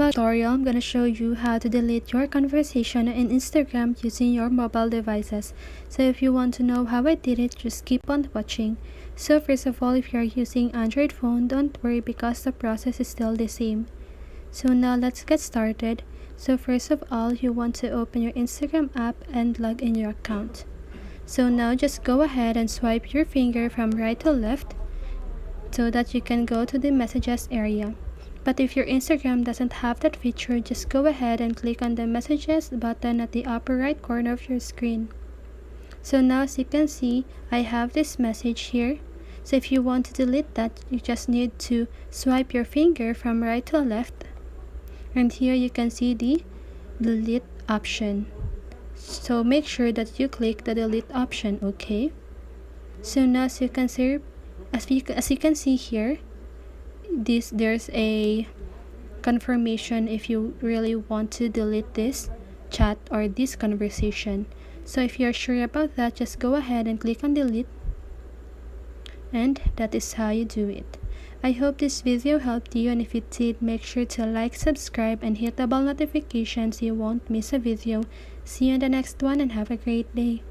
tutorial, I'm gonna show you how to delete your conversation in Instagram using your mobile devices. So if you want to know how I did it, just keep on watching. So first of all, if you're using Android phone, don't worry because the process is still the same. So now let's get started. So first of all, you want to open your Instagram app and log in your account. So now just go ahead and swipe your finger from right to left so that you can go to the messages area. But if your Instagram doesn't have that feature, just go ahead and click on the messages button at the upper right corner of your screen. So now as you can see, I have this message here. So if you want to delete that, you just need to swipe your finger from right to left. And here you can see the delete option. So make sure that you click the delete option, okay? So now as you can see here, there's a confirmation if you really want to delete this chat or this conversation. So if you're sure about that, just go ahead and click on delete, and that is how you do it. I hope this video helped you, and if it did, make sure to like, subscribe, and hit the bell notification so you won't miss a video. See you in the next one and have a great day.